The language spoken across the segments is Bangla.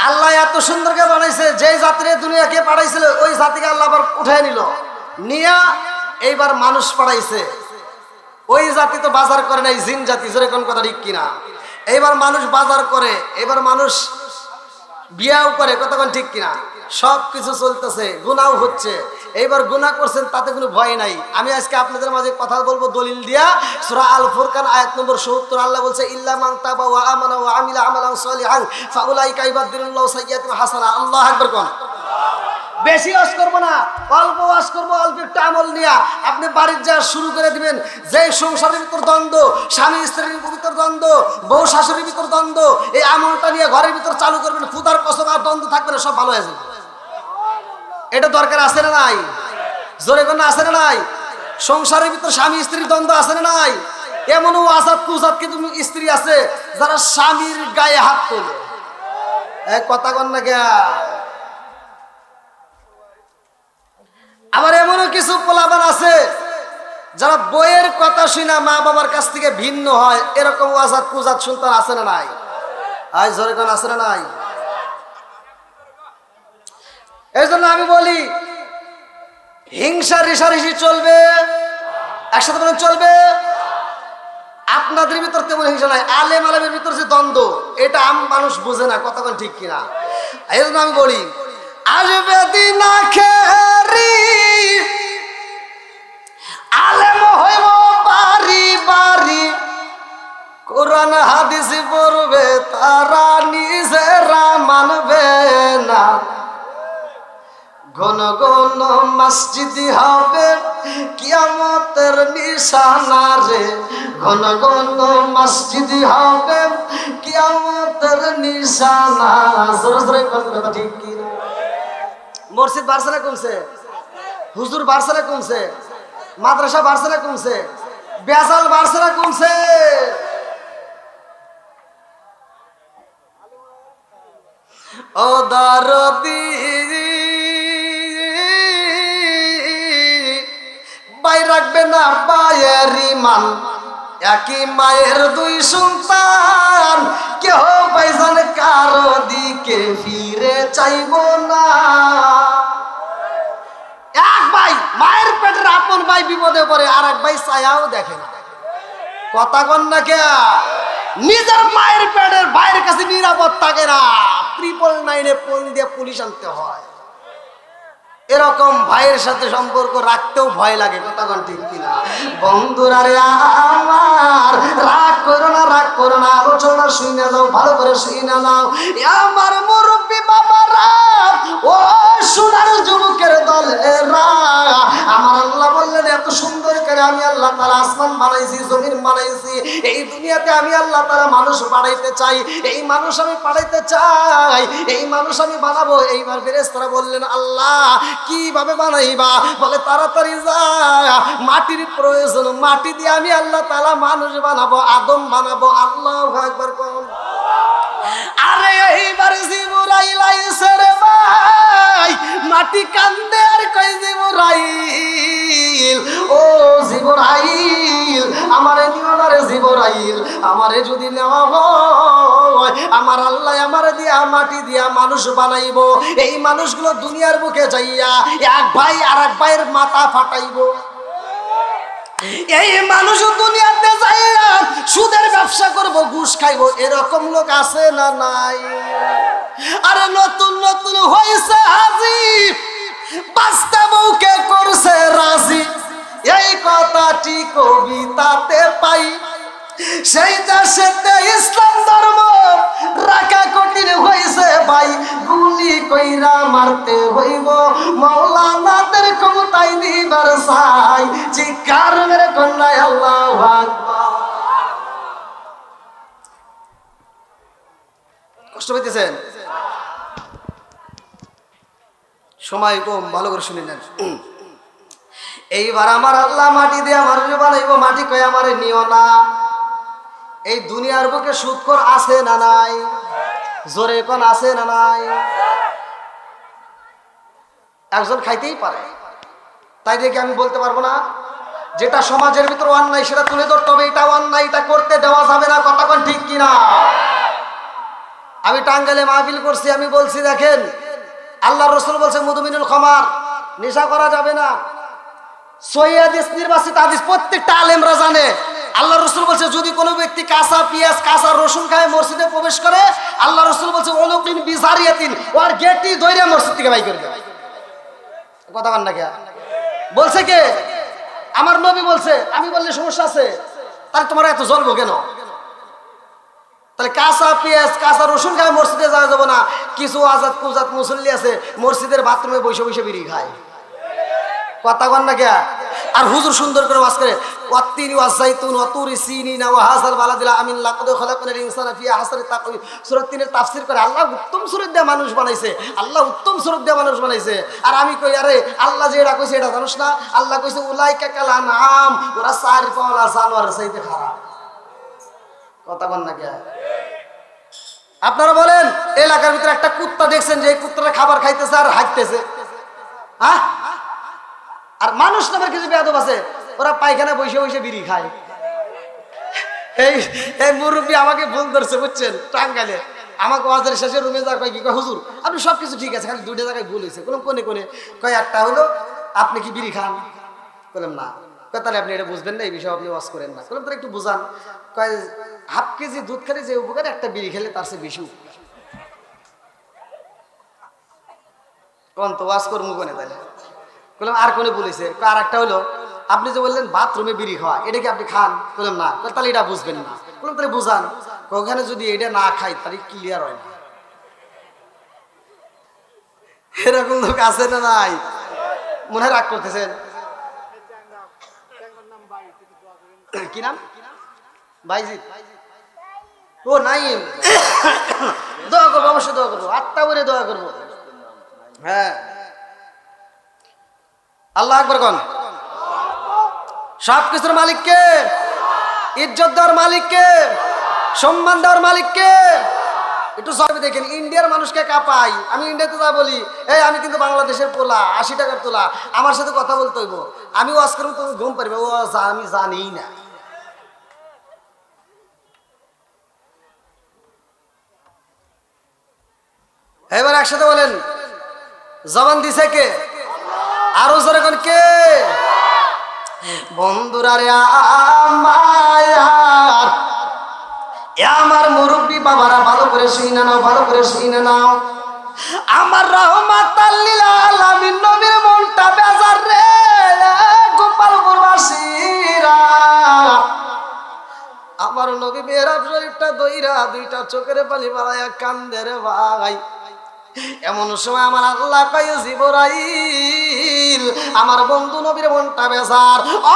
আল্লাহ এত সুন্দরকে বানাইছে, যে জাতির দুনিয়াকে পাঠাইছিল ওই জাতিকে আল্লাহ আবার উঠাই নিল, নিয়া এইবার মানুষ পাঠাইছে। ওই জাতি তো বাজার করে নাই, জিন জাতি, যেরকম কথা ঠিক কিনা। এইবার মানুষ বাজার করে, এবার মানুষ বিয়াও করে, কতক্ষণ ঠিক কিনা। সব কিছু চলতেছে, গুনাও হচ্ছে। এইবার গুনাহ করছেন, তাতে কোনো ভয় নাই। আমি আজকে আপনাদের মাঝে কথা বলবো দলিল দিয়া। সূরা আল ফুরকান আয়াত নম্বর ৭০ আল্লাহ বলছে, ইল্লা মান তাবা ওয়া আমানা ওয়া আমিলা আমালান সালিহান ফাউলাইকা ইউবাদদিলুল্লাহু সাইয়্যাতিহিম হাসানা। আল্লাহু আকবার কোন। বেশি ওয়াজ করবো না, অল্প ওয়াজ করবো, অল্প একটু আমল নিয়া আপনি বাড়ির যা শুরু করে দিবেন। যে সংসারের ভিতর দ্বন্দ্ব, স্বামী স্ত্রীর ভিতর দ্বন্দ্ব, বউ শাশুড়ির ভিতর দ্বন্দ্ব, এই আমলটা নিয়ে ঘরের ভিতর চালু করবেন। খুদার কসম আর দ্বন্দ্ব থাকবে না, সব ভালো হয়ে যাবে। এটা দরকার আছে না নাই? জোরে কোন আছে না নাই? সংসারের ভিতর স্বামী স্ত্রীর দ্বন্দ্ব আছে না নাই? এমনও আজাদ কুজাদ কিন্তু স্ত্রী আছে যারা স্বামীর গায়ে হাত তোলে। কথা কন না কে? আবার এমনও কিছু পোলাপান আছে যারা বইয়ের কথা শুনে মা বাবার কাছ থেকে ভিন্ন হয়। এরকম আজাদ কুজাদ সন্তান আছে না নাই? আজ জোরে কোন আছে না নাই? এই জন্য আমি বলি, হিংসা রেষারেষি চলবে, একসাথে বলেন চলবে। আপনাদের ভিতর তেমন হিংসা নাই, আলেম আলেমের ভিতর যে দ্বন্দ্ব, এটা আম মানুষ বুঝে না, কতক্ষণ ঠিক কিনা। এই জন্য আমি বলি, আসবে দিন আখেরি আলেম হইব বাড়ি বাড়ি, কোরআন হাদিস পড়বে তারা নিজেরা মানবে না। ঘন ঘন মসজিদ হবে কিয়ামতের নিশানা রে, ঘন ঘন মসজিদ হবে কিয়ামতের নিশানা। জোরে জোরে কথা ঠিক কি? মসজিদ বাড়ছে না কমছে? হুজুর বাড়ছে না কমছে? মাদ্রাসা বাড়ছে না কমছে? বেজাল বাড়ছে না কমছে? ও দরদি ভাই রাখবে না পায়ের ইমান, একই মায়ের দুই সন্তান, কেহ ভাইজান কারো দিকে ফিরে চাইব না। এক ভাই মায়ের পেটের আপন ভাই বিপদে পড়ে, আর এক ভাই ছায়াও দেখে না। কথা কন না কে? নিজের মায়ের পেটের ভাইয়ের কাছে নিরাপদ থাকে না, 999-এ ফোন দিয়ে পুলিশ আনতে হয়। এরকম ভাইয়ের সাথে সম্পর্ক রাখতেও ভয় লাগে, কথা কন ঠিক কিনা। বন্ধুরা রে আমার, রাগ করো না, রাগ করো না, আলোচনা শুনে যাও, ভালো করে শুনে নাও। আমার মুরব্বী বাবারা, ও সোনার যুবকের দলেরা, আমার আল্লাহ বললেন এত সুন্দর করে আমি আল্লাহ তাআলা আসমান বানাইছি, জমিন বানাইছি, এই দুনিয়াতে আমি আল্লাহ তাআলা মানুষ বানাইতে চাই, এই মানুষ আমি পাঠাইতে চাই, এই মানুষ আমি বানাবো। এইবার ফেরেশতারা বললেন, আল্লাহ কিভাবে বানাইবা? বলে তাড়াতাড়ি যা, মাটির প্রয়োজন, মাটি দিয়ে আমি আল্লাহ তাআলা মানুষ বানাবো, আদম বানাবো। আল্লাহু আকবার কোন। আরে এইবার জিবরাইল আইছে রে ভাই, মাটি কান্দে আর কই জিবরাইল, ও জিবরাইল আমারে নিও না রে জিবরাইল, আমারে যদি নেওয়া হয় আমার আল্লাহ আমারে দিয়া মাটি দিয়া মানুষ বানাইবো। এই মানুষগুলো দুনিয়ার বুকে যাইয়া এক ভাই আর এক ভাইয়ের মাথা ফাটাইবো। এই মানুষ দুনিয়াতে যাইয়া সুদের ব্যবসা করব, ঘুষ খাইবো। এরকম লোক আছে না নাই? আরে নতুন নতুন হইছে হাজি, বাস্তবকে করছে রাজি, এই কথাটি কবিতাতে পাই। সেই দেশেতে ইসলাম ধর্ম রাখা কঠিন হইছে ভাই, গুলি কইরা মারতে হইব, মাওলানাদের ক্ষমতায় দিবার চাই, চিৎকার মেরে কন্যায় আল্লাহু আকবার। কষ্ট পেতেছেন? সময় কম, ভালো করে শুনে নেন। এইবার আমার আল্লাহ মাটি দিয়ে আমার বানাইব, মাটি কই আমারে নিও না। এই দুনিয়ার বুকে সুদখোর আছে না নাই? জোরে কোন আছে না নাই? একজন খাইতেই পারে, তাই দেখে আমি বলতে পারবো না? যেটা সমাজের ভিতর অন্যায় সেটা তুলে ধরতে হবে, এটা অন্যায়, এটা করতে দেওয়া যাবে না, কথা কোন ঠিক কিনা? আমি টাঙ্গাইলে মাহফিল করছি, আমি বলছি দেখেন আল্লাহ রসুল বলছে মুদমিনুল খামার, নেশা করা যাবে না। সহিহ হাদিস, নির্বাচিত হাদিস, প্রত্যেকটা আলেমরা জানে। আল্লাহ রসুল বলছে যদি কোনো ব্যক্তি কাঁচা পেঁয়াজ কাঁচা রসুন খায় মসজিদে প্রবেশ করে, আল্লাহ রসুল বলছে অনুকিন বিজারিয়াতিন, ওর গেটটি ধরে মসজিদ থেকে বাই করে দেবে। কথা বল না কে বলছে? কে? আমার নবী বলছে। আমি বললে সমস্যা আছে? তাহলে তোমার এত জ্বলবো কেন? তাহলে কাঁচা পেঁয়াজ কাঁচা রসুন খায় মসজিদে যাওয়া যাবে না। কিছু আজাদ কুজাত মুসল্লি আছে মসজিদের বাথরুমে বসে বসে বিড়ি খায়। কথা কন না কে? আর হুজুর সুন্দর করে ওয়াজ করে ওয়াত্তিনি ওয়াজাইতুন ওয়াতুরি সিনিনা ওয়া হাযাল বালাদিল আমিন লাকাদ খালাকনাল ইনসানা ফি আহসানি তাকওয়িম। সূরা ৩ এর তাফসীর করে আল্লাহ উত্তম সূরা দিয়ে মানুষ বানাইছে, আল্লাহ উত্তম সূরা দিয়ে মানুষ বানাইছে। আর আমি কই আরে আল্লাহ যে এটা কইছে এটা জানোস না? আল্লাহ কইছে উলাইকা কাল আনআম, ওরা সারিফাওয়ালা জানোয়ারের চাইতে খারাপ। কথা কন না কে? আপনারা বলেন এলাকার ভিতরে একটা কুত্তা দেখছেন যে এই কুত্তাটা খাবার খাইতেছে আর হাঁটতেছে? হ্যাঁ? আর মানুষ নামের কিছু বেয়াদব আছে, ওরা পায়খানা বসে বসে বিড়ি খায়। এই মুরব্বী আমাকে ভুল ধরছে বুঝছেন, টাঙ্গাইলে আমাকে ওয়াজের শেষে রুমে যা কয় কি কয় হুজুর আপনি সব কিছু ঠিক আছে, খালি দুইটা জায়গায় ভুল হয়েছে। বললাম কোনে কোনে? কয় একটা হলো আপনি কি বিড়ি খান? বললাম না। কয় তাহলে আপনি এটা বুঝবেন না, এই বিষয়ে আপনি ওয়াজ করেন না। বললাম তাহলে একটু বুঝান। কয় হাফ কেজি দুধ খেলে যে উপকার একটা বিড়ি খেলে তার চেয়ে বেশি উপকার। কোন তো ওয়াজ করবো কোনে তাহলে? বললাম আর কোনে বলেছে? আর একটা হলো আপনি যে বললেন বাথরুমে বিড়ি খাওয়া, এটা কি আপনি খান? বললাম না। তাহলে এটা বুঝবেন না। বললাম তাহলে বুঝান। ওখানে যদি এটা না খাই তাহলে ক্লিয়ার হয় না। এরকম লোক আছে না নাই? মনে হয় রাগ করতেছেন। কি নাম? বাইজিৎ। ও নাইম। দোয়া করবো, অবশ্যই দোয়া করবো, আত্মা বলে দোয়া করবো। হ্যাঁ, আল্লাহ আকবার কোন? সবকিছুর মালিক কে? ইজ্জত দেওয়ার মালিক কে? সম্মান দেওয়ার মালিক কে? একটু সবই দেখেন ইন্ডিয়ার মানুষকে কাঁপাই। আমি ইন্ডিয়াতে যা বলি এই আমি কিন্তু বাংলাদেশের পোলা, 80 টাকার তোলা, আমার সাথে কথা বলতে হইব। আমি ওয়াজ করবো তুমি ঘুম পারবে, ও আমি জানিই না। এবার একসাথে বলেন জবান দিছে কে? আরো জোরে কোন কে? বন্ধুরা রে আমার মুরব্বী বাবারা ভালো করে শুনে নাও, ভালো করে শুনে নাও। আমার রহমাতাল লিল আলামিন নবীর মনটা বেজার রে গোপালপুরবাসীরা। আমার নবী মেহরাব শরীফটা দইরা দুইটা চোখের পানি বাড়াইয়া কান্দে রে ভাই। এমন সময় আমার আল্লাহ কয় জিবরাইল আমার বন্ধু নবীর মনটা বেজার, ও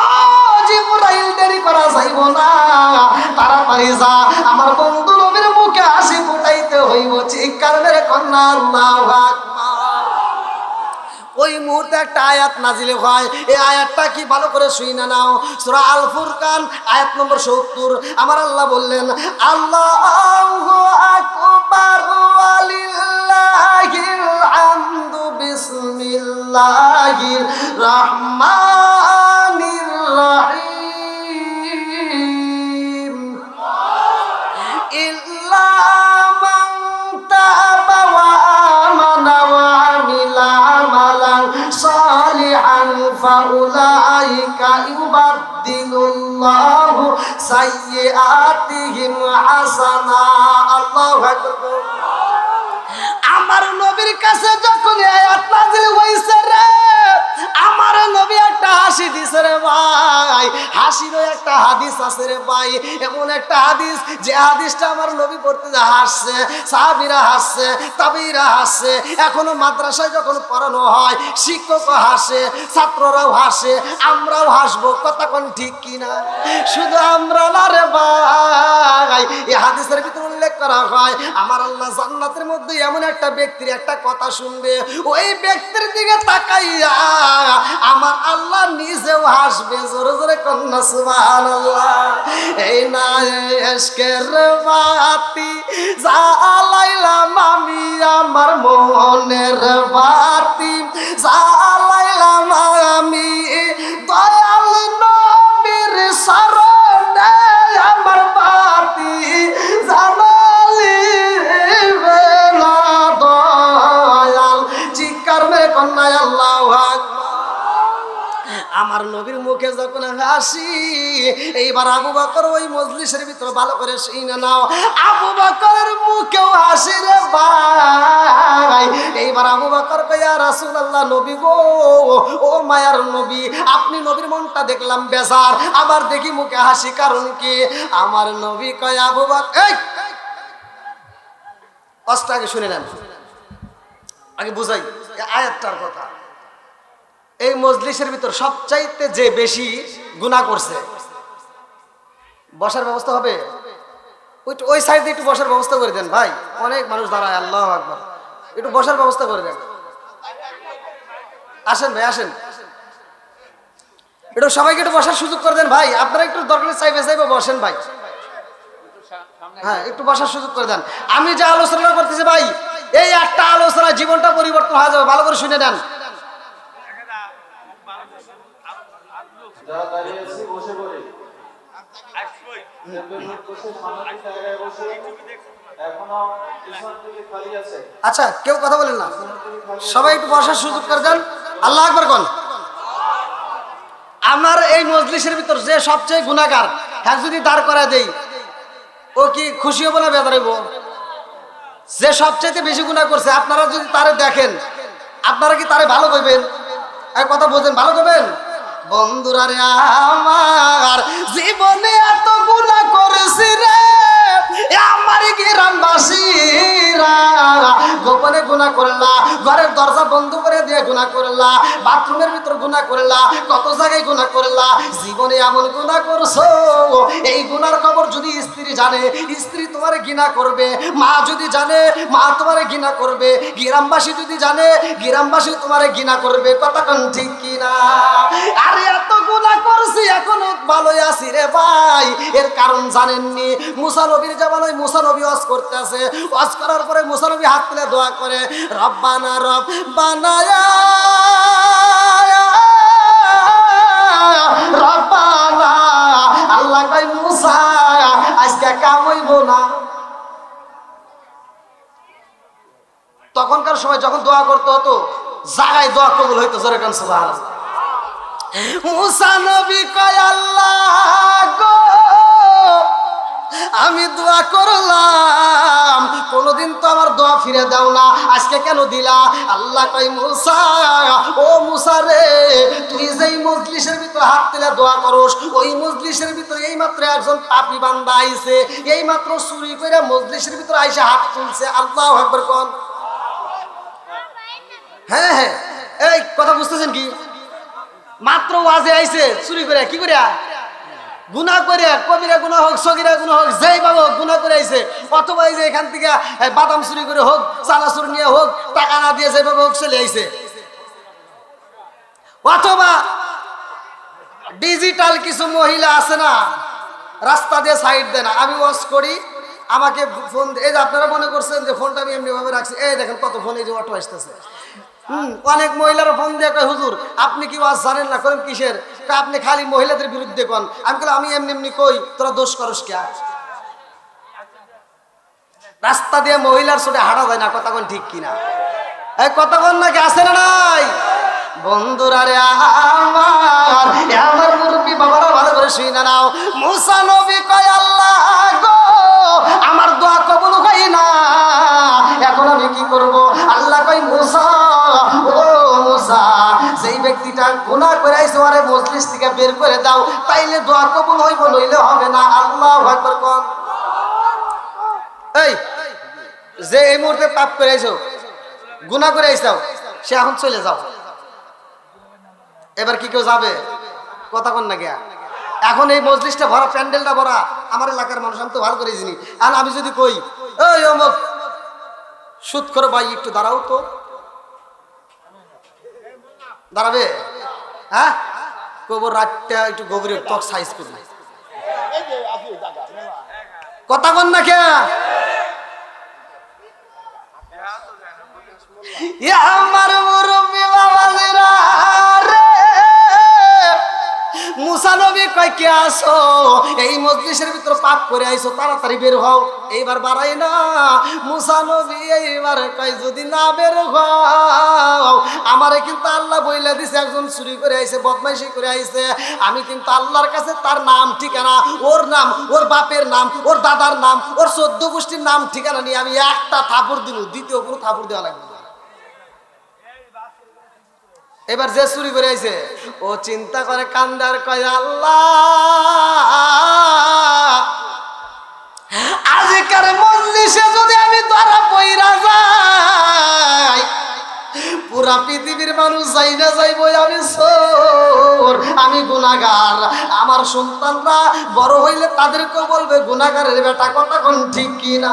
জিবরাইল দেরি করা যাইব না, তাড়াতাড়ি যা আমার বন্ধু নবীর মুখে হাসি ফুটাইতে হইব। চিৎকার মেরে কন্যা আল্লাহু আকবার। ওই মুহূর্তে একটা আয়াত নাজিল হয়। এই আয়াতটা কি ভালো করে শুনে নাও। সূরা আল ফুরকান আয়াত নম্বর 70। আমার আল্লাহ বললেন আল্লাহু আকবার ওয়ালিল্লাহিল হামদু বিসমিল্লাহির রহমানির রহিম ইল্লা মান তাবা ওয়া আমানা ওয়া আমিলা আমালান সালিহান ফাউলাইকা ইউবাদদিলুল্লাহু সাইয়্যাতিহিম হাসানা। আল্লাহু আকবার। আমার নবীর কাছে যখন আয়াত নাযিল হইছে রে, আমার নবী একটা হাসি দিছে রে ভাই। হাসিরও একটা হাদিস আছে রে ভাই, এমন একটা হাদিস যে হাদিসটা আমার নবী পড়তে হাসছে, সাহাবীরা হাসছে, তাবিঈরা হাসছে। এখনো মাদ্রাসায় যখন পড়ানো হয় শিক্ষকও হাসে, ছাত্ররাও হাসে, আমরাও হাসবো। কথা কোন ঠিক কিনা? শুধু আমরা না রে ভাই, এই হাদিসের ভিতরে উল্লেখ করা হয় আমার আল্লাহ জান্নাতের মধ্যে এমন একটা ব্যক্তির একটা কথা শুনবে, ওই ব্যক্তির দিকে তাকাইয়া আমার আল্লাহ নিজেও হাসবে। জোরে জোরে কন্যা সুবহানাল্লাহ। এই না এশকের বাতি জ্বালাইলাম আমি আমার মনের বাতি, জ্বালাইলাম আমি দয়াল নবীর শরণে আমার বাতি জ্বালালি আমার নবীর মুখে যখন হাসি, এইবার আবু বকর ওই মজলিসের ভিতরে ভালো করে শুনে নাও, আবু বকরের মুখেও হাসি রে ভাই। এইবার আবু বকর কয় ইয়া রাসূলুল্লাহ, নবী গো, ও মায়ার নবী, আপনি নবীর মনটা দেখলাম বেজার, আবার দেখি মুখে হাসি, কারণ কি? আমার নবী কয় আবু বকর, এই কষ্ট আগে শুনে নেন, আগে বুঝাই আয়াতটার কথা। এই মজলিসের ভিতর সবচাইতে যে বেশি গুনাহ করছে, বসার ব্যবস্থা হবে? ওই সাইড দিয়ে একটু বসার ব্যবস্থা করে দেন ভাই, অনেক মানুষ দাঁড়ায়, আল্লাহু আকবার, একটু বসার ব্যবস্থা করে দেন। আসেন ভাই, আসেন, একটু সবাইকে একটু বসার সুযোগ করে দেন ভাই। আপনারা একটু দরকার চাইবে বসেন ভাই, হ্যাঁ একটু বসার সুযোগ করে দেন। আমি যে আলোচনা করতেছি ভাই, এই একটা আলোচনা জীবনটা পরিবর্তন হয়ে যাবে, ভালো করে শুনে নেন। যারা দাঁড়িয়ে আছি বসে পড়ি, এখনো পিছন থেকে খালি আছে। আচ্ছা কেউ কথা বলেন না, সবাই একটু বসার সুযোগ করে দেন। আল্লাহু আকবার কোন। আমার এই মজলিসের ভিতর যে সবচেয়ে গুনাহগার, হ্যাঁ যদি দাঁড় করায় দেই, ও কি খুশি হবো না বেজার হইব? যে সবচেয়ে বেশি গুনাহ করছে, আপনারা যদি তারে দেখেন, আপনারা কি তারে ভালো কইবেন? এক কথা বোঝেন, ভালো কইবেন? বন্ধুরা রে আমার, জীবনে এত গুনাহ করেছি রে আমার গ্রামবাসীরা, গোপনে গুনাহ করলা, ঘরের দরজা বন্ধ করে দিয়ে গুনাহ করলা, বাথরুমের ভিতর গুনাহ করলা, কত জায়গায় গুনাহ করলা, জীবনে এমন গুনাহ করছো, এই গুনার খবর যদি স্ত্রী জানে, স্ত্রী তোমারে ঘৃণা করবে, মা যদি জানে, মা তোমারে ঘৃণা করবে, গ্রামবাসী যদি জানে, গ্রামবাসী তোমারে ঘৃণা করবে। কথা কোন ঠিক কিনা? আরে এত গুনাহ করছি, এখনো ভালোই আছি রে ভাই। এর কারণ জানেননি? মুসা নবীর জামানায় মুসা নবী ওয়াজ করতে আছে, ওয়াজ করার পরে মুসা নবী হাত তুলে দোয়া করে, রব্বানা রব্বানা রব্বানা, আল্লাহ কই মুসা আজকে কাম হইব না। তখনকার সময় যখন দোয়া করতে হতো, জায়গায় দোয়া কবুল হইতো, জোরে কান সুবহানাল্লাহ। মুসা নবী কয় আল্লাহ গো, আমি দোয়া করলাম, কোনদিন তো আমার দোয়া ফিরে দাও না, আজকে কেন দিলা? আল্লাহ কয় মুসা, ও মুসা রে, তুই যেই মজলিসের ভিতরে হাত তুলে দোয়া করস, ওই মজলিসের ভিতরে এই মাত্র একজন পাপী বান্দা আইছে, এই মাত্র চুরি করে মজলিসের ভিতরে আইসা হাত তুলছে। আল্লাহু আকবার কোন। হ্যাঁ হ্যাঁ, এই কথা বুঝতেছেন কি? মাত্র ওয়াজে আইছে চুরি করে, কি করে? গুনাহ করে, কবিরা গুনাহ হোক, সগীরা গুনাহ হোক, যেই বাবা হোক গুনাহ করে আইছে, অথবা এই যে এখান থেকে বাদাম চুরি করে হোক, চানাচুর নিয়ে হোক, টাকা না দিয়ে যে বাবা হোক চলে আইছে, অথবা ডিজিটাল কিছু মহিলা আছে না, রাস্তা দিয়ে সাইড দেয় না। আমি ওয়াজ করি, আমাকে ফোন, এই যে আপনারা মনে করছেন যে ফোনটা আমি এমনি ভাবে রাখছি, এই দেখেন কত ফোন, এই যে অটো আসতেছে, অনেক মহিলারা ফোন দিয়ে কয় হুজুর আপনি কি ওয়াজ জানেন না? করেন কিসের? আপনি খালি মহিলাদের বিরুদ্ধে কন। আমি বললাম আমি এমনি এমনি কই, তোরা দোষ করস কে? রাস্তা দিয়ে মহিলার ছোটে হাঁটা যায় না, কথা কোন ঠিক কিনা? এই কথা কোন নাকি আছে না নাই? বন্ধুরা রে আমার, আমার মুরব্বী বাবারা ভালো করে শুনে নাও। মুসা নবী কয় আল্লাহ গো, আমার দোয়া কবুল হয় না, এখন আমি কি করব? আল্লাহ কয় মুসা, ও মুসা, যেই ব্যক্তিটা গুনাহ করে আইছে ওরে মজলিস থেকে বের করে দাও, তাইলে দোয়া কবুল হইব, নইলে হবে না। আল্লাহু আকবার কোন। এই যে এই মুহূর্তে পাপ করে আইছো, গুনাহ করে আইছো, সে এখন চলে যাও। এবার কি কেউ যাবে? কথা কোন না গিয়া? এখন এই মজলিসটা ভরা, প্যান্ডেলটা ভরা, আমার এলাকার মানুষ, আমি তো ভালো করে চিনি। আর আমি যদি কই ওই অমুক সুদ করে ভাই একটু দাঁড়াও তো, দাঁড়াবে? হ্যাঁ, কবর রাতটা একটু গভীরের ত্বক সাইজ করবে, কথা কোন না কে? আমার মুরব্বী বাবাজিরা রে, মুসা নবী কয় কে আসো, এই মজলিসের ভিতর পাপ করে আইছো, তাড়াতাড়ি বের হও। এইবার বাড়াই না, মুসা নবী এইবার কয় যদি না বের হও, আমারে কিন্তু আল্লাহ বইলা দিছে একজন চুরি করে আইছে, বদমাইশি করে আইছে, আমি কিন্তু আল্লাহর কাছে তার নাম ঠিকানা, ওর নাম, ওর বাপের নাম, ওর দাদার নাম, ওর 14 গোষ্ঠীর নাম ঠিকানা নিয়ে আমি একটা থাপড় দিল, দ্বিতীয় কোনো থাপড় দেওয়া লাগবে না। এবার যে চুরি করে আইছে ও চিন্তা করে কান্দার কয় আল্লাহ, আজকের মজলিসে যদি আমি ধরা পইরা যাই, পুরা পৃথিবীর মানুষ যাই না যাইব আমি চোর, আমি গুনাহগার। আমার সন্তানরা বড় হইলে তাদেরকে বলবে গুনাহগারের বেটা, কথা কোন ঠিক কিনা?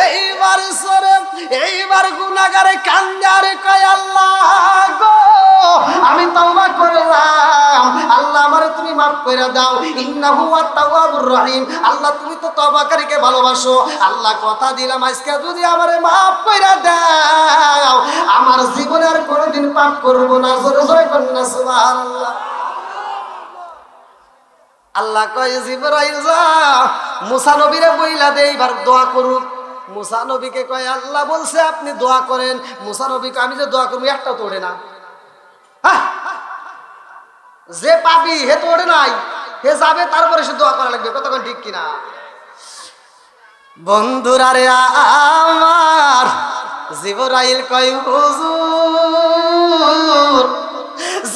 এইবার সরে, এইবার গুনাহগারে কান্দে আর কয় আল্লাহ গো, আমি তওবা করলাম, আল্লাহ আমারে তুমি মাফ করে দাও, ইন্নাহু আত-তাওয়াবুর রহিম, আল্লাহ তুমি তো তওবাকারীকে ভালোবাসো, আল্লাহ কথা দিলাম আজকে যদি আমারে মাফ করে দাও, আমার জীবনে আর কোনোদিন পাপ করব না। জোরে জোরে কন্যা সুবহানাল্লাহ। আল্লাহ কয় জিবরাইল যা মুসা নবীরে বইলা দে এইবার দোয়া করুক। মুসা নবীকে কয় আল্লাহ বলছে আপনি দোয়া করেন। মুসা নবীকে আমি যে দোয়া করবো একটা তো ওঠে না, যে পাবি হে তো ওঠে নাই, হে যাবে তারপরে সে দোয়া করা লাগবে, কতক্ষণ ঠিক কিনা? বন্ধুরা রে আমার, জিবরাইল কয় হুজুর,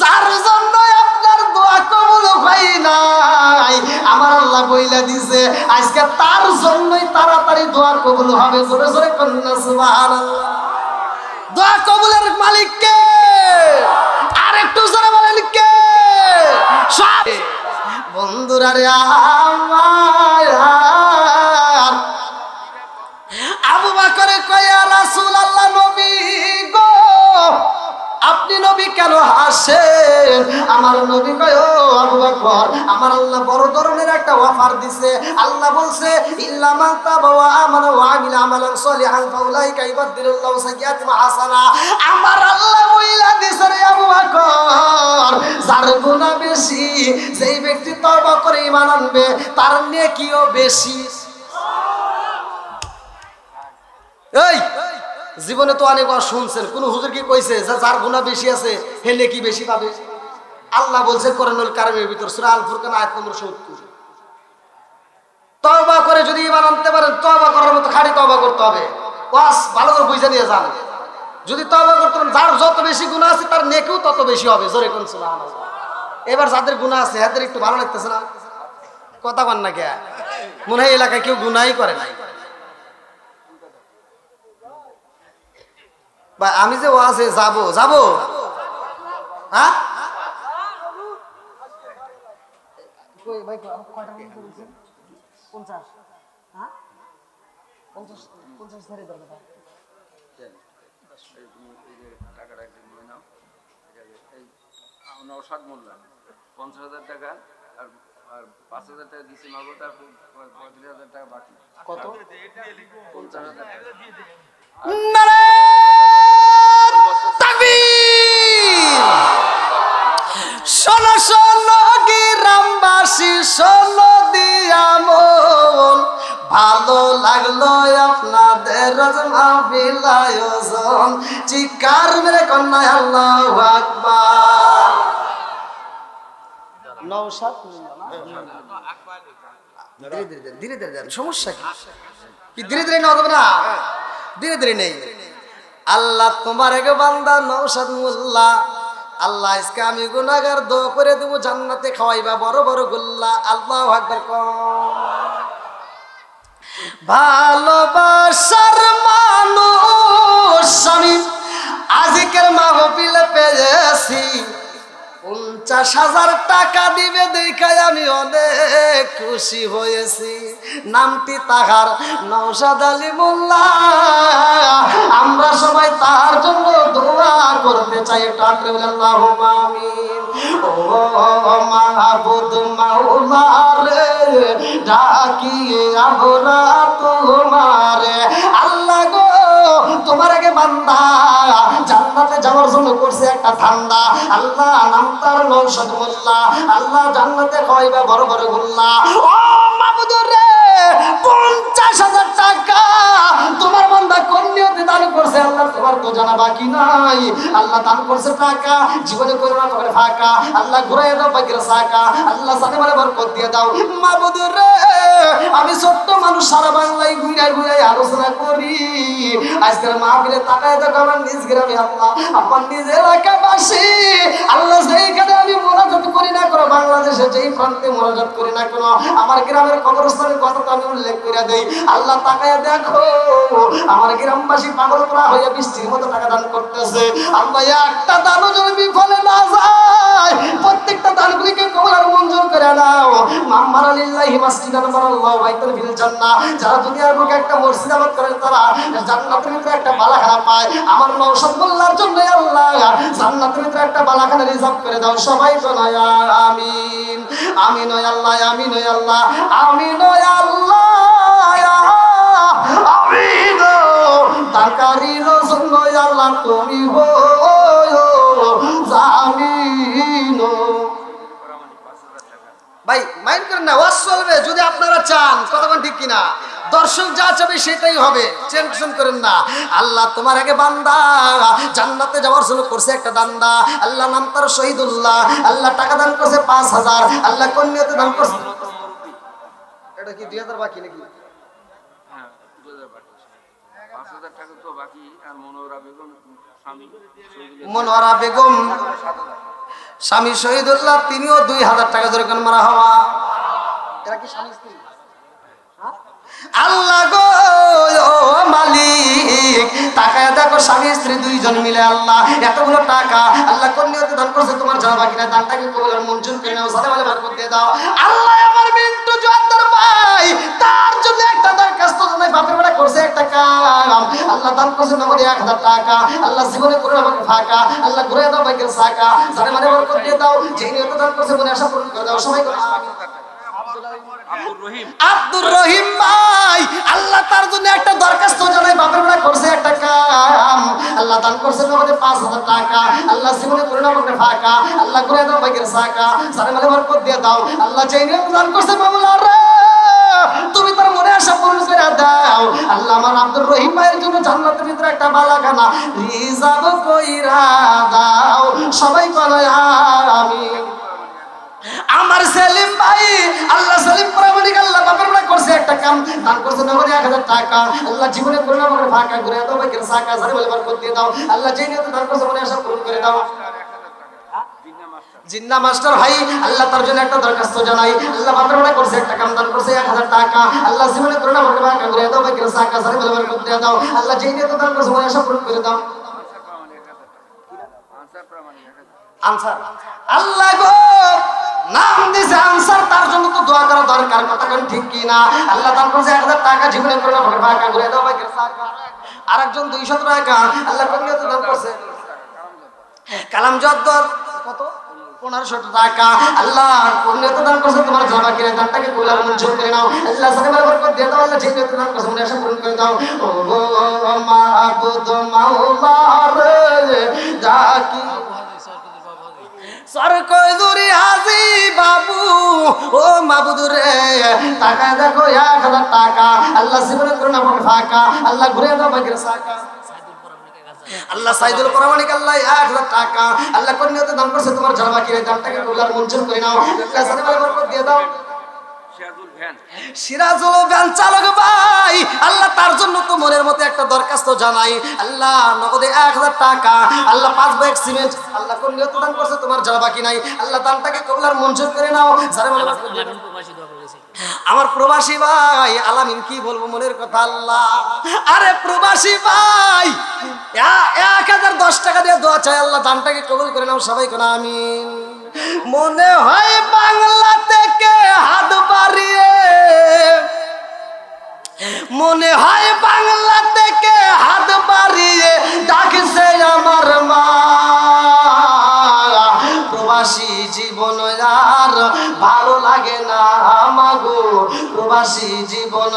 যার জন্য আপনার দোয়া কবুল হয় নাই, আমার আল্লাহ বইলা দিছে আজকে তার জন্যই তাড়াতাড়ি দোয়া কবুল হবে। জোরে জোরে কন্যা সুবহানাল্লাহ। দোয়া কবুলের মালিক কে? আর একটু জোরে বলেন কে? সব বন্ধুরা রে আমার, আবু বকর কয় ইয়া রাসূলুল্লাহ, নবী গো আপনি নবী কেন হাসেন? আমার নবী কয় ও আবু বকর, আমার আল্লাহ বড় ধরনের একটা অফার দিছে। আল্লাহ বলছে ইল্লা মান তাবা ওয়া আমানা ওয়া আমিলা আমালান সলিহান ফাউলাইকা ইউবাদদিলুল্লাহু সাইয়্যাতিহিম হাসানা। আমার আল্লাহ বইলা দিছে রে আবু বকর, যার গুনাহ বেশি, যেই ব্যক্তি তওবা করে ঈমান আনবে তার নেকিও বেশি। এই জীবনে তো অনেকবার শুনছেন, কোন হুজুর কি কইছে যে যার গুনাহ বেশি আছে হে নেকি বেশি পাবে? আল্লাহ বলছে কোরআনুল কারীমের ভিতর সূরা আল ফুরকান আয়াত নম্বর 70, তওবা করে যদি ঈমান আনতে পারেন, তওবা করার মতো খাঁটি তওবা করতে হবে। ওয়াস ভালো করে বুঝে নিয়ে যান। যদি তওবা করতে পারেন, যার যত বেশি গুনাহ আছে তার নেকিও তত বেশি হবে। জোরে কোন সুবহানাল্লাহ। এবার যাদের গুনাহ আছে এদের একটু ভালো লাগতেছে না? কথা কন না কে? মনে হয় এলাকায় কেউ গুনাহই করে নাই। বা আমি যে ওয়াজে যাব যাব, হ্যাঁ ভাই কয়টা মনে করেছেন? 50, হ্যাঁ 50 ধারে দরকার। টাকাটা একদিন নিয়ে নাও, এই নওশাদ মোল্লা 50,000 টাকা আর 5,000 টাকা দিয়েছি মাগো, তারপর 35,000 টাকা বাকি। কত? 50,000 টাকা। শোনো শোনো গ্রামবাসী, শোনো দিয়া মন, ভালো লাগলো আপনাদের মাহফিল আয়োজন, চিৎকার মেরে কন্যা আল্লাহু আকবার। নওশাদ ধীরে ধীরে ধীরে ধীরে ধীরে, সমস্যা কি? ধীরে ধীরে নেওয়া যাবে না? ধীরে ধীরে নেই। আল্লাহ তোমার এক বান্দা নওশাদ মোল্লা, আল্লাহ আজকে আমি গুনাহগার, দোয়া করে দেব জান্নাতে খাওয়াইবা বড় বড় গোল্লা। আল্লাহু আকবার। ভালোবাসার মানুষ আমি আজকের মাহফিলে পেয়েছি, 50,000 টাকা দিবে দেখায় আমি অনেক খুশি হয়েছি। নামটি তাহার নওশাদ আলী মোল্লা, আমরা সবাই তার জন্য দোয়া করতে চাই। টাকরে আল্লাহুম্মা আমিন। ও মাহবুব মাওলা রে, ডাকি আমরা তোমারে, আল্লাহ গো তোমার আগে বান্দা জান্নাতে যাওয়ার জন্য করছে একটা ধান্দা। আল্লাহ নাম তার নৌশদ মোল্লা। আল্লাহ জান্নাতে খাওয়াইবা বড় বড় গোল্লা। ও মাবুদুর রে, 50,000 টাকা তোমার বান্দা কোন নিয়তে দান করছে আল্লাহ তোমার তো জানা বাকি নাই। আল্লাহ দান করছে টাকা, জীবনে করোনা করে ফাঁকা। আল্লাহ ঘুরাই দাও বাকির সাকা। আল্লাহ সাথে মানে বরকত দিয়ে দাও। মাবুদুর রে, আমি ছোট্ট মানুষ, সারা বাংলায় ঘুরাই ঘুরাই আলোচনা করি। আজকের মাহফিলে তাকায় দেখো আমার নিজ গ্রামে আল্লাহ, আমার নিজ এলাকাবাসী আল্লাহ, সেইখানে আমি মোনাজাত করি না কেন, বাংলাদেশে যেই প্রান্তে মোনাজাত করি না কেন, আমার গ্রামের কবরস্থানের কথা তো আমি উল্লেখ করে দেই। আল্লাহ তাকায় দেখো আমার গ্রামবাসী পাগল করা হয়ে বৃষ্টির মতো টাকা দান করতেছে। আল্লাহ একটা দানও যেন বিফলে না যায়, প্রত্যেকটা দানগুলিকে কবুল আর মঞ্জুর করে নাও। মাম্মারা লিল্লাহি মাসজিদান বানাল্লাহু বাইতান ফিল জান্নাহ। যারা দুনিয়ার বুকে একটা মসজিদ আবাদ করে তারা জান্নাতের ভিতরে একটা বালাখানা পায়। আমার নওশাদ মোল্লার জন্য আল্লাহ জান্নাতের ভিতরে একটা বালাখানা রিজার্ভ করে দাও। সবাই বলো আমিন। আমিন ও আল্লাহ, আমিন ও আল্লাহ, আমিন ও আল্লাহ, আমিন। তাকারির জন্য আল্লাহ তুমি হো জামিন। ভাই মাইন্ড করেন না, ওয়াজ চলবে যদি আপনারা চান, কতক্ষণ ঠিক কিনা? দর্শক যা চাবে সেটাই হবে, টেনশন করেন না। আল্লাহ তোমার আগে বান্দা জান্নাতে যাওয়ার জন্য করছে একটা দান্দা। আল্লাহ নাম তার শহীদুল্লাহ। আল্লাহ টাকা দান করছে 5,000। আল্লাহ কোন নিয়তে দান করছে? এটা কি 2000 বাকি নাকি? হ্যাঁ 2000 বাকি, 5,000 টাকা তো বাকি। আর মনোহরা বেগম স্বামী শহীদুল্লাহ, মনোহরা বেগম স্বামী শহীদুল্লাহ, তিনিও 2000 টাকা জোরে কোন মারা হওয়া। এরা কি স্বামী স্ত্রী? আল্লাহ গো মালিক, তাকায় দেখো স্বামী স্ত্রী দুইজন মিলে আল্লাহ এতগুলো টাকা আল্লাহ কোন নিয়তে দান করছে তোমার জানা বাকি না। দানটাকে কবুল আর মঞ্জুর করে নাও, সাথে বলে বরকত দিয়ে দাও। আল্লাহ আমার মিন্টু জোয়ারদার ভাই, তার জন্য একটা দরখাস্ত জানাই, বাপের বেলা করছে একটা কাম। আল্লাহ দান করছে নগদে 1000 টাকা। আল্লাহ জীবনে করে আমাকে ফাঁকা। আল্লাহ ঘুরে দাও বাকির সাকা, সাথে মানে বরকত দিয়ে দাও। যে নিয়তে দান করছে মনে আশা পূরণ করে দাও। সবাই করে আব্দুর রহিম ভাই, আল্লাহ তার জন্য একটা দরখাস্ত জানাই, বাপের বেলা করছে একটা কাম। আল্লাহ দান করছে নগদে 5,000 টাকা। আল্লাহ জীবনে করে আমাকে ফাঁকা। আল্লাহ ঘুরে দাও বাকির সাকা, সাথে মানে বরকত দিয়ে দাও। আল্লাহ যে নিয়তে দান করছে মাওলা রে, তুমি তার মনে আশা পূরণ করে দাও। আল্লাহ আমার আব্দুর রহিম ভাইয়ের জন্য জান্নাতের ভিতরে একটা বালাখানা রিজার্ভ কইরা দাও। সবাই বলো আমিন। আমার সেলিম ভাই, আল্লাহ সেলিম প্রামাণিক, আল্লাহ বাপের বেলা করছে একটা কাম, দান করছে নগদে 1000 টাকা। আল্লাহ জীবনে করে আমাকে ফাঁকা ঘুরে দাও বাকির সাকা, সাথে বলে বরকত দিয়ে দাও। আল্লাহ যে নিয়তে দান করছে মনে আশা পূরণ করে দাও। জিন্না মাস্টার ভাই, আল্লাহ তার জন্য একটা দরখাস্ত জানাই। আল্লাহ বাপের বেলা করছে একটা কাম, দান করছে 1000 টাকা। আল্লাহ জীবনে করে আমাকে ফাঁকা ঘুরে দাও বাকির সাকা, সাথে বলে বরকত দিয়ে দাও। আল্লাহ যে নিয়তে দান করছে মনে আশা পূরণ করে দাও। আনসার, আল্লাহ গো নাম দিছে আনসার, তার জন্য তো দোয়া করা দরকার, কথা কোন ঠিক কি না? আল্লাহ দান করছে 1000 টাকা, জীবনে করে আমাকে ফাঁকা ঘুরে দাও বাকির সাকা। আরেকজন 200 টাকা আল্লাহ কোন নিয়তে দান করছে? কালাম জদ্দর কত? 1500 টাকা। আল্লাহ কোন নিয়তে দান করছে তোমার জামা কিনে দানটাকে কবুল আর মঞ্জুর করে নাও। আল্লাহ সাথে বরকত দিয়ে দাও। আল্লাহ যে নিয়তে দান করছে মনে আশা পূরণ করে দাও। ও মাবুদ মাওলা রে ডাকি সর কইদুরি হাজি বাবু, ও মাবুদ রে টাকা দেখো 1000 টাকা। আল্লাহ জীবনে করে না ফাঁকা। আল্লাহ ঘুরে দাও বাকির সাকা। আল্লাহ সাইদুল প্রামাণিক, আল্লাহ 1000 টাকা। আল্লাহ কোন নিয়তে দান করছে তোমার জানা বাকি রে, দানটাকে কবুল আর মঞ্জুর করে নাও। আল্লাহ সাথে বরকত দিয়ে দাও। সিরাজুল ভ্যান চালক ভাই, আল্লাহ তার জন্য তো মনের মতো একটা দরখাস্ত জানাই। আল্লাহ নগদে 1000 টাকা। আল্লাহ 5 ব্যাগ সিমেন্ট। আল্লাহ কোন নিয়তে দান করছে তোমার জানা বাকি নাই। আল্লাহ দানটাকে কবুল আর মঞ্জুর করে নাও। আমার প্রবাসী ভাই আলামিন, কি বলবো মনের কথা আল্লাহ। আরে প্রবাসী ভাই 1010 টাকা দিয়ে দোয়া চাই, আল্লাহ দানটাকে কবুল করে নাও। সবাই কোন আমিন। মনে হয় বাংলা থেকে হাত বাড়িয়ে, মনে হয় বাংলা থেকে হাত বাড়িয়ে ডাকছে আমার মা। প্রবাসী জীবন আর ভালো লাগে না মাগো, প্রবাসী জীবন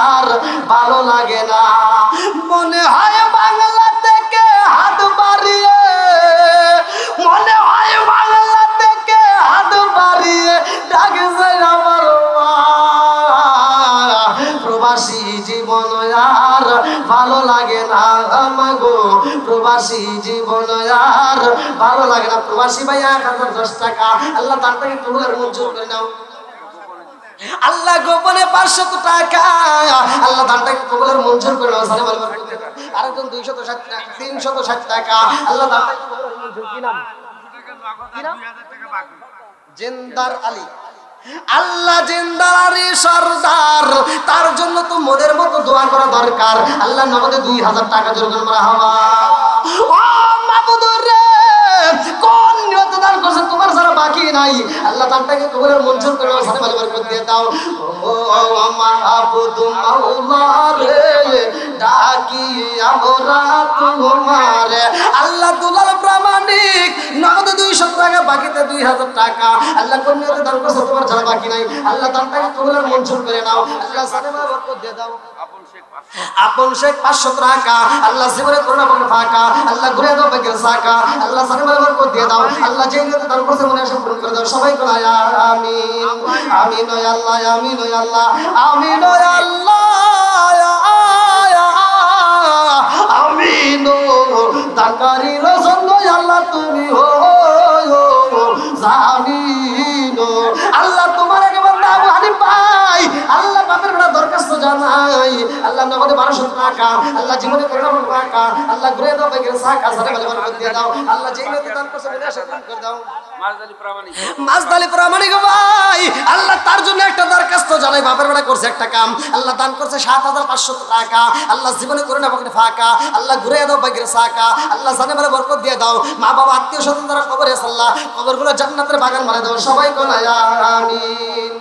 আর ভালো লাগে না। মনে হয় বাংলা থেকে হাত বাড়িয়ে প্রবাসী জীবন আর ভালো লাগে না। প্রবাসী ভাই 1010 টাকা আল্লাহ দানটাকে কবুলের মঞ্জুর করে নাও। আল্লাহ গোপনে 500 টাকা আল্লাহ দানটাকে কবুলের মঞ্জুর করে নাও। সালাম আলাইকুম। আরেকজন 260 টাকা 360 টাকা আল্লাহ দানটাকে কবুলের মঞ্জুর। কি নাম? জিন্দার আলী। আল্লাহ জিন্দার আলী সরদার, তার জন্য তো মনের মতো দোয়া করা দরকার। আল্লাহ নগদে 2000 টাকা জোর করে মারহাবা। ও মাবুদুর রে, কোন নিয়ত দান করছে তোমার ছাড়া বাকি নাই। আল্লাহ দানটাকে কবুলের মঞ্জুর করে নাও। সালাম আলাইকুম দিয়ে দাও। ও মাবুদ মাওলা রে, ডাকি আমরা তোমারে। আল্লাহ দুলাল প্রামাণিক নগদে 200 টাকা, বাকিতে 2000 টাকা। আল্লাহ কোন নিয়তে দান করছে তোমার ছাড়া বাকি নাই। আল্লাহ দানটাকে কবুলের মঞ্জুর করে নাও। আল্লাহ সালাম বরকত দিয়ে দাও। আপন শেখ 500 টাকা আল্লাহ জীবনে করোনা বলে ফাঁকা। আল্লাহ ঘুরে দাও বেগের সাকা। আল্লাহ সালাম বরকত দিয়ে দাও। আল্লাহ যেই নিয়তে দান করছে মনে আশা পূরণ করে দাও। সবাই বলে আমিন আমিন। ও আল্লাহ আমিন। ও আল্লাহ আমিন। ও আল্লাহ আমিন। দানকারীর জন্য আল্লাহ তুমি হো জামিন। আল্লাহ তোমার এক বান্দা আবু হানিফ ভাই আল্লাহ বাপের বড় দরখাস্ত জানাই। আল্লাহ নগদে 1200 টাকা আল্লাহ জীবনে করোনা বলে ফাঁকা। আল্লাহ ঘুরে দাও বেগের সাকা। সালাম আলাইকুম দিয়ে দাও। আল্লাহ যেই নিয়তে দান করছে মনে আশা পূরণ করে দাও। মাজদালি প্রামাণিক ভাই আল্লাহ তার জন্য একটা দরখাস্ত জানাই। বাপের বেড়া করছে একটা কাম, আল্লাহ দান করছে 7500 টাকা। আল্লাহ জীবনে করে না বকরে ফাঁকা। আল্লাহ ঘুরে দাও বাইকের সাকা। আল্লাহ জানে বলে বরকত দিয়ে দাও। মা বাবা আত্মীয় স্বজন যারা কবরে আছে আল্লাহ কবরগুলো জান্নাতের বাগান বানাই দাও। সবাই বলে আমিন।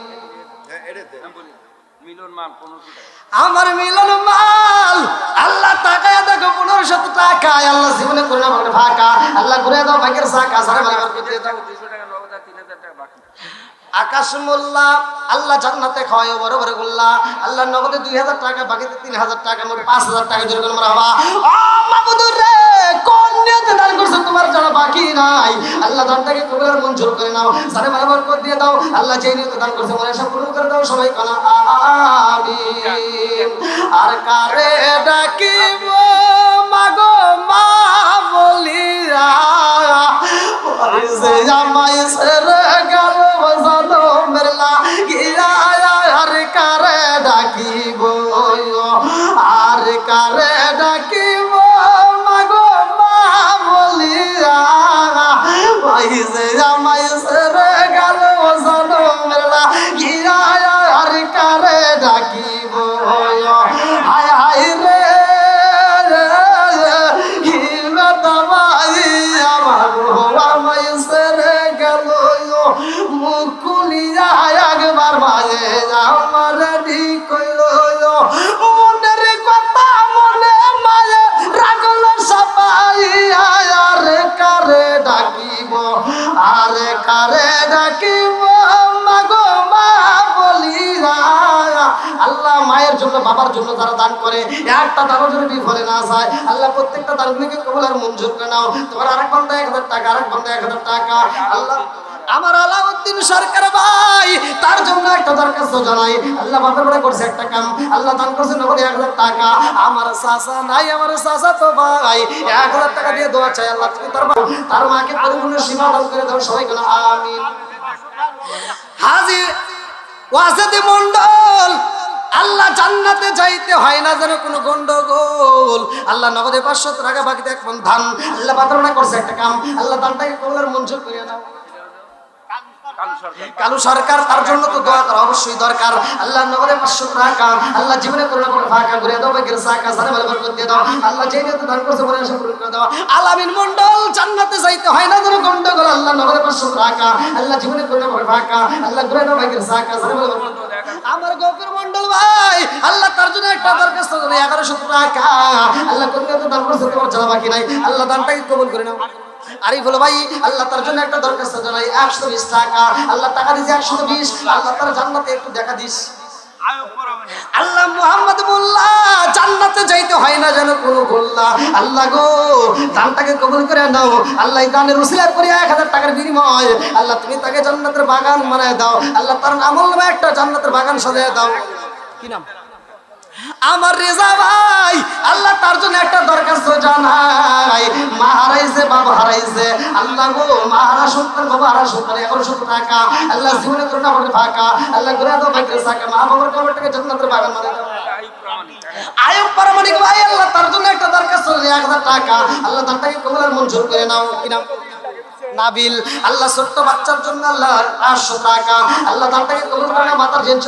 আমার মিলন মাল আল্লাহ তাকায় দেখো 1500 টাকা আল্লাহ জীবনে করে না বকরে ফাঁকা। আল্লাহ ঘুরে দাও বাইকের সাকা। সারা বরকত দিয়ে দাও। আকাশ মোল্লা আল্লাহ জান্নাতে খাওয়ায় বড় বড় গোল্লা। আল্লাহ নগদে 2000 টাকা, বাকিতে 3000 টাকা, মোট 5000 টাকা জোর করে মারহাবা। ও মাবুদুর রে, কোন নিয়তে দান করছে তোমার জানা বাকি নাই। আল্লাহ দানটাকে কবুলের মঞ্জুর করে নাও। সারে বরকত দিয়ে দাও। আল্লাহ যেই নিয়তে দান করছে মনে আশা পূরণ করে দাও। সবাই কানা আমিন। আর কারে ডাকিব মাগো মা বলিয়া যে আমায় সেরে গেল জানো মেরলা গিয়া। আর কারে ডাকিব আর কারে ডাকিব মাগো মা বলিয়া যে আমায় সেরে গেল জানো মেরলা গিয়া। আর কারে ডাকিব হায় হায় রে মুকুলিয়া একবার মাঝে আমার কইল মনের কথা মনে মাঝে রাখল সবাই। আর কারে ডাকিব আর কারে ডাকিব মাগো মা বলিয়া। আল্লাহ মায়ের জন্য বাবার জন্য যারা দান করে একটা দানও যদি বিফলে না যায় আল্লাহ প্রত্যেকটা দানগুলিকে কবুলের মঞ্জুর করে নাও। তোমার আরেক বান্দা 1000 টাকা, আরেক বান্দা 1000 টাকা। আল্লাহ আমার আলাউদ্দিন সরকার ভাই তার জন্য একটা দরখাস্ত জানাই। আল্লাহ বাপের বড় করছে একটা কাম, আল্লাহ দান করছে নগদে 1000 টাকা। আমার চাচা নাই, আমার চাচা তো ভাই 1000 টাকা দিয়ে দোয়া চাই। আল্লাহ তুমি তার মাকে পরিপূর্ণ সীমা দান করে দাও। সবাই বলো আমিন। হাজী ওয়াজেদ মন্ডল আল্লাহ জান্নাতে যাইতে হয় না যেন কোনো গন্ডগোল। আল্লাহ নগদে 500 টাকা, বাকিতে 1 মণ ধান। আল্লাহ বাপের বড় করছে একটা কাম, আল্লাহ দানটাকে কবুলের মঞ্জুর করে দাও। কালু সরকার তার জন্য তো দোয়া করা অবশ্যই দরকার। আল্লাহ নগদে 500 টাকা আল্লাহ জীবনে করোনা করে ফাঁকা ঘুরে দাও বেগের সাকা। সারে বরকত দিয়ে দাও। আল্লাহ যেই নিয়তে দান করছে মনে আশা পূরণ করে দাও। আলামিন মন্ডল জান্নাতে যাইতে হয় না যেন গন্ডগোল। আল্লাহ নগদে 500 টাকা আল্লাহ জীবনে করোনা করে ফাঁকা। আল্লাহ ঘুরে দাও বেগের সাকা। সারে বরকত। আমার গফির মন্ডল ভাই আল্লাহ তার জন্য একটা দরখাস্ত করে 1100 টাকা আল্লাহ কোন নিয়তে দান করছে তোমার জানা বাকি নাই। আল্লাহ দানটাকে কবুল করে নাও। আরিফুল ভাই আল্লাহ তার জন্য একটা দরখাস্ত জানাই 120 টাকা। আল্লাহ টাকা দিয়েছে 120। আল্লাহ তার জান্নাতে একটু দেখা দিস। আল্লাহ মুহাম্মদ মোল্লা জান্নাতে যাইতে হয় না যেন কোনো গোল্লা। আল্লাহ গো দানটাকে কবুল করে নাও। আল্লাহ দানের উসিলা করে 1000 টাকার বিনিময় আল্লাহ তুমি তাকে জান্নাতের বাগান বানায় দাও। আল্লাহ তার আমল নামে একটা জান্নাতের বাগান সাজায় দাও। কি নাম? আমার রেজা ভাই আল্লাহ তার জন্য একটা দরখাস্ত জানাই। মা হারাইছে, বাবা হারাইছে, আল্লাহ গো মা হারা সন্তান, বাবা হারা সন্তান, 1100 টাকা আল্লাহ জীবনে করোনা বলে ফাঁকা, আল্লাহ ঘুরে দাও ভাগ্যের সাকা, মা বাবার কবরটাকে জান্নাতের বাগান বানাই দাও। আয়ুব প্রামাণিক ভাই আল্লাহ তার জন্য একটা দরখাস্ত 1000 টাকা, আল্লাহ তারটাকে কবুল মঞ্জুর করে নাও। কি নাম? নাবিল। আল্লাহ ছোট্ট বাচ্চার জন্য আল্লাহ 500 টাকা, আল্লাহ তারটাকে কবুল করে নাও। মাতার জেন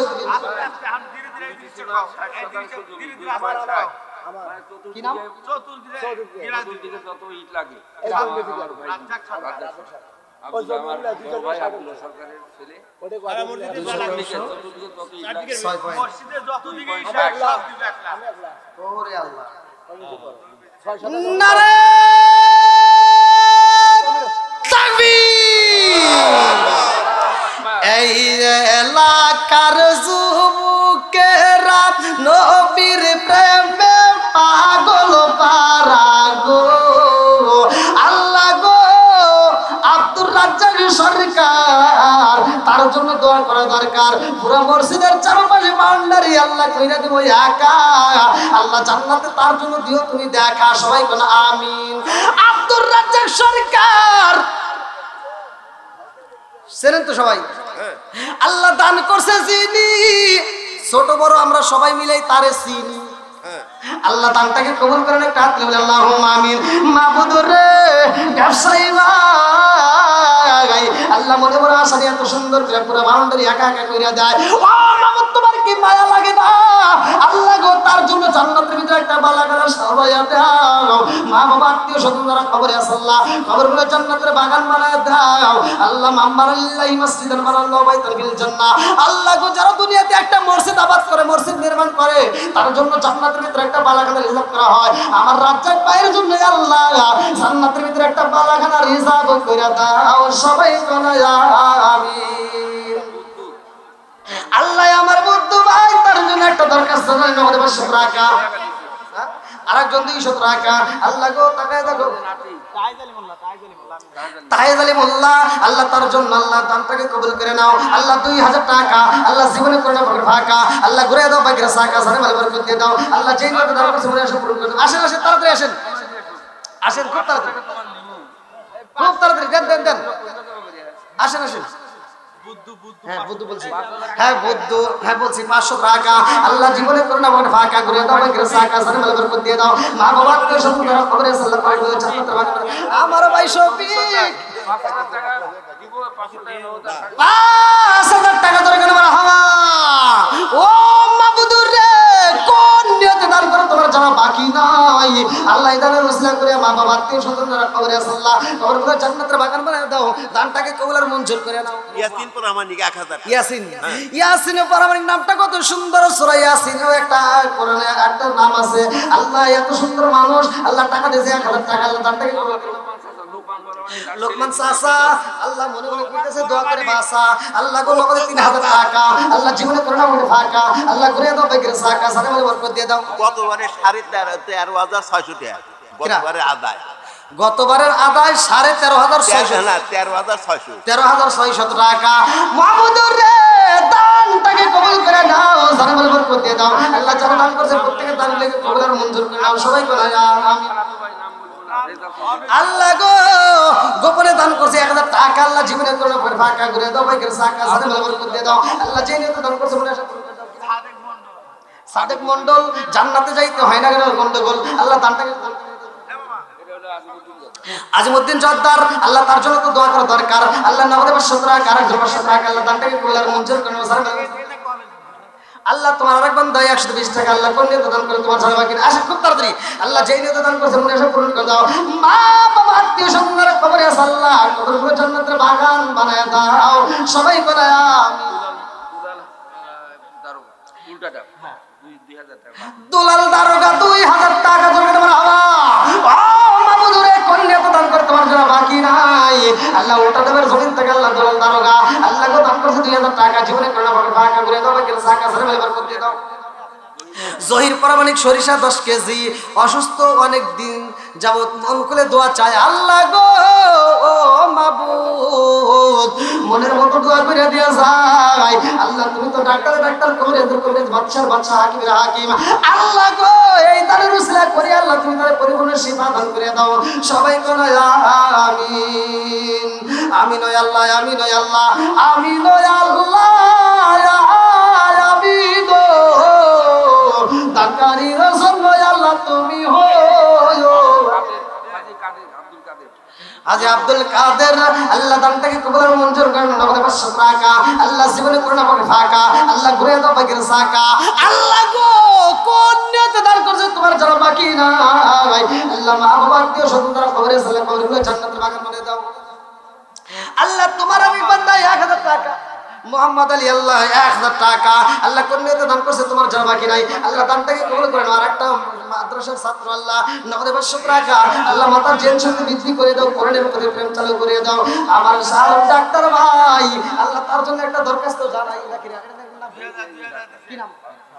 কি নাম? চতুর্দিকে যত ইট লাগে সরকারের ছেলে ওরে আল্লাহ। নারে এই এলাকার যুবকেরা নবীর প্রেমে পাগল পারা গো, আল্লাহ গো আব্দুর রাজ্জাক সরকার তার জন্য দোয়া করা দরকার। পুরো মসজিদের চারপাশে বাউন্ডারি আল্লাহ কইরা দেব একা, আল্লাহ জান্নাতে তার জন্য দিও তুমি দেখা। সবাই কোন আমিন। আব্দুর রাজ্জাক সরকার চেনেন তো সবাই? আল্লাহ দান করছে চিনি, ছোট বড় আমরা সবাই মিলেই তারে চিনি। আল্লাহ দানটাকে কবুল করেন। একটা হাত তুলে আল্লাহুম্মা আমিন। মাবুদুর রে ব্যবসায়ী ভাই আল্লাহ মনে মনে আশা নিয়ে এত সুন্দর করে পুরো বাউন্ডারি একা একা কইরা দেয়। ও মাবুদ তোমার কি মায়া লাগে না? আল্লাহ গো তার জন্য জান্নাতের ভিতরে একটা বালাখানা সাজায়া দাও। মা বাবা আত্মীয় স্বজন যারা কবরে আছে আল্লাহ কবরগুলো জান্নাতের বাগান বানায় দাও। আল্লাহ মাম্মারাল্লাহি মাসজিদান বানাল্লাহু বাইতান ফিল জান্নাহ। আল্লাহ গো যারা দুনিয়াতে একটা মসজিদ আবাদ করে, মসজিদ নির্মাণ করে, তার জন্য জান্নাতের ভিতরে একটা বালাখানা রিজার্ভ করা হয়। আমার রাজ্জাক ভাইয়ের জন্য আল্লাহ জান্নাতের ভিতরে একটা বালাখানা রিজার্ভ করে দাও। সবাই কোন আমিন। আল্লাহ আমার বন্ধু ভাই তার জন্য একটা দরখাস্ত জানাই আমাদের 500 টাকা, আরেকজন 200 টাকা। আল্লাহ গো তাকায় দেখো তাহেজ আলী মোল্লা আল্লাহ তার জন্য আল্লাহ দানটাকে কবুল করে নাও। আল্লাহ 2000 টাকা আল্লাহ জীবনে করে নাও ফাঁকা, আল্লাহ ঘুরে দাও ভাগ্যের সাকা, সারে মাল বরকত দিয়ে দাও। আল্লাহ যেই মতো দান করছে মনে আসে পূরণ করে দাও। আসেন আসেন তাড়াতাড়ি আসেন, আসেন খুব তাড়াতাড়ি, খুব তাড়াতাড়ি দেন দেন দেন, আসেন আসেন। হ্যাঁ বুদ্ধু বলছি, হ্যাঁ বুদ্ধু, হ্যাঁ বলছি 500 টাকা আল্লাহ জীবনে করোনা বলে ফাঁকা ঘুরে দাও ভাগ্যের সাকা, সারে মাল বরকত দিয়ে দাও। মা বাবার কে সব যারা কবরে আছে আল্লাহ পাক করে জান্নাতের বাগান। আমার ভাই শফিক 5,000 টাকা দিব, 500 টাকা 5,000 টাকা ধরে গেল আমার হাওয়া। ও মাবুদুর রে কোন নিয়তে দান করে তোমার জানা বাকি নাই। আল্লাহ দানের ওসিলা করে মা বাবা আত্মীয় স্বজন যারা কবরে আছে আল্লাহ কবরগুলো জান্নাতের বাগান বানায় দাও। দানটাকে কবুল আর মঞ্জুর করে নাও। ইয়াসিন প্রামাণিক 1000 ইয়াসিন, ইয়াসিনের প্রামাণিক নামটা কত সুন্দর। সূরা ইয়াসিনেও একটা কোরআনে একটা নাম আছে। আল্লাহ এত সুন্দর মানুষ, আল্লাহ টাকা দিয়েছে 1000 টাকা, আল্লাহ দানটাকে কবুল করে নাও। লোকমান চাচা আল্লাহ মনে মনে কইতেছে দোয়া করে বাসা, আল্লাহ গো নগদে 3000 টাকা আল্লাহ জীবনে করোনা বলে ফাঁকা, আল্লাহ ঘুরে দাও ভাগ্যের সাকা, সারে মাল বরকত দিয়ে দাও। গতবারে 13,600 টাকা গতবারে আদায়, গতবারের আদায় 13,600 না 13,600 13,600 টাকা। মাহমুদুর রে দানটাকে কবুল করে নাও, সারে মাল বরকত দিয়ে দাও। আল্লাহ যারা দান করছে প্রত্যেকের দান লেগে কবুল আর মঞ্জুর করে নাও। সবাই বলে আমিন। আল্লাহ গো গোপনে দান করছে 1000 টাকা আল্লাহ জীবনে করোনা পরে ফাঁকা করে দাও ভাগ্যের সাকা, সারে মাল বরকত দিয়ে দাও। আল্লাহ যেই নিয়তে দান করছে মনে আসে সাদেক মন্ডল জান্নাতে যাইতে হয় না কেন গন্ডগোল, আল্লাহ দানটাকে আজিমউদ্দিন জর্দার আল্লাহ তার জন্য তো দোয়া করা দরকার। আল্লাহ নগদে 500 টাকা আরেকজন 500 টাকা আল্লাহ দানটাকে কবুল আর মঞ্জুর করে নাও। আল্লাহ তোমার আরেক বান্দা 120 টাকা আল্লাহ কোন নিয়তে দান করে তোমার জানা বাকি আসে খুব তাড়াতাড়ি। আল্লাহ যেই নিয়তে দান করছে মনে আসে পূরণ করে দাও। মা বাবা আত্মীয় স্বজন যারা কবরে আছে আল্লাহ কবরগুলো জান্নাতের বাগান বানায় দাও। সবাই বলে আমিন। দুলাল দারোগা 2000 টাকা ধরে তোমার হাওয়া। ও মাবুদুরে কোন নিয়তে দান করে তোমার জানা বাকি নাই। আল্লাহ ওটা দেবের জমিন থেকে আল্লাহ দুলাল দারোগা আল্লাহ গো দান করছে 2000 টাকা জীবনে করোনা বলে ফাঁকা ঘুরে দাও ভাগ্যের সাকা, সারে মাল বরকত দিয়ে দাও। জহির প্রামাণিক সরিষা 10 কেজি, অসুস্থ অনেক দিন যাবত মন খুলে দোয়া চায়। আল্লাহ গো ও মাবুদ মনের মতো দোয়া করে দিয়ে যায় আল্লাহ তুমি তো ডাক্তার করে বাদশা হাকিমের হাকিম আল্লাহ গো এই তারে রুসলা করে আল্লাহ তুমি তারে পরিপূর্ণ শিফা দান করে দাও সবাই কোন আমিন আমিন ও আল্লাহ আমিন ও আল্লাহ আমিন ও আল্লাহ আমিন ও দানকারী রসুল আল্লাহ তুমি হয়ো আজি আব্দুল কাদের আল্লাহ দানটাকে কবুল মঞ্জুর করেন আমাদের 500 টাকা আল্লাহ জীবনে করুন আমাকে ফাঁকা আল্লাহ ঘুরে দাও বাকির সাকা আল্লাহ গো কোন নিয়তে দান করছে তোমার যারা বাকি নাই আল্লাহ মা বাবা আত্মীয় স্বজন কবরে সালাম কবরগুলো জান্নাতের বাগান বানিয়ে দাও আল্লাহ তোমার আমি বান্দা 1000 টাকা মোহাম্মদ আলী আল্লাহ 1000 টাকা আল্লাহ কোন নিয়তে দান করছে তোমার যারা বাকি নাই আল্লাহ দানটাকে কবুল করেন আর একটা মাদ্রাসার ছাত্র আল্লাহ নগদে 500 টাকা আল্লাহ মাতার জেন শক্তি বৃদ্ধি করে দাও কোরআনের প্রতি প্রেম চালু করে দাও আমার সালাম ডাক্তার ভাই আল্লাহ তার জন্য একটা দরখাস্ত জানাই নাকি কি নাম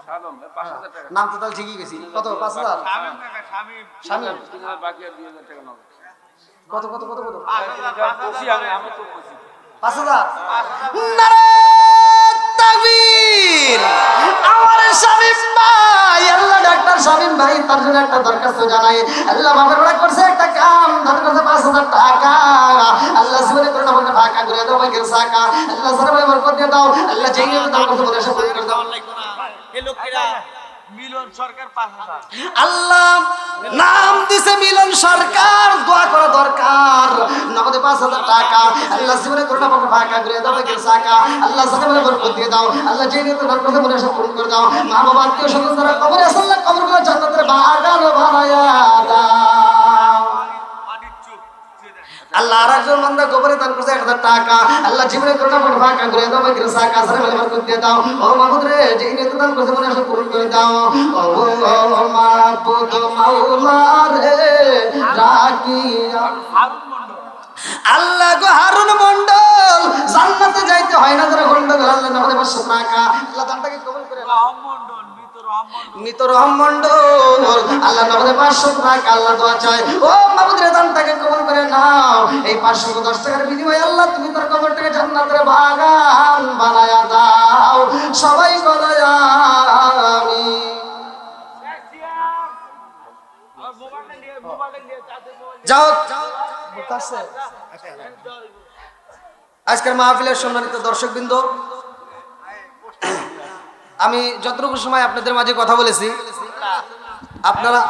সাদম 5000 টাকা নাম তো তাহলে ঠিকই গেছি কত 5000 শামিম বাকি আর 2000 টাকা নাও কত কত কত কত আমি তো বলছি 5000 নারে তাকবীর আমার শামিম ভাই আল্লাহ ডাক্তার শামিম ভাই তার জন্য একটা দরখাস্ত জানাই আল্লাহ বাবার বড় করছে একটা কাম দান করছে 5000 টাকা আল্লাহ জীবনে করুন আমাকে ফাঁকা করে দাও ভাই সাকা আল্লাহ সরবে বরকত দিয়ে দাও আল্লাহ যেই নিয়ত দান করছে বলে সফল করে দাও এই লোকেরা মিলন সরকার 5000 আল্লাহ নাম দিছে মিলন সরকার দোয়া করা দরকার নগদে 5000 টাকা আল্লাহ জীবনে করুন আমাকে ফাঁকা করে দাও ভাই সাকা আল্লাহ সরবে বরকত দিয়ে দাও আল্লাহ যেই নিয়ত দান করছে বলে সফল করে দাও মা বাবা আত্মীয় স্বজন যারা কবরে আছে আল্লাহ কবরগুলো জান্নাতের বাগান বানায়া দাও আল্লাহ আরেকজন বান্দা কবরে দান করছে 1000 টাকা আল্লাহ জীবনে করুন আমাকে ফাঁকা করে দাও ভাই সাকা সরবে বরকত দিয়ে দাও ও মাবুদ রে যেই নিয়ত দান করছে বলে সফল পূরণ করে দাও ও মাবুদ মাওলা রে রাখিয়া আল্লাহ গো হারুন মন্ডল জান্নাতে যাইতে হয় না যারা গন্ডগোল আল্লাহ নামে 500 টাকা আল্লাহ দানটাকে কবুল করে নাও মিত রহম মন্ডল আল্লাহ নামে 500 টাকা আল্লাহ দোয়া চায় ও মাবুদ রে দানটাকে কবুল করে নাও এই 510 টাকার বিনিময়ে আল্লাহ তুমি তার কবরটাকে জান্নাতের বাগান বানায়া দাও সবাই বলো আমিন যাও আজকের মাহফিলের সম্মানিত দর্শকবৃন্দ আমি যতটুকু সময় আপনাদের মাঝে কথা বলেছি আপনারা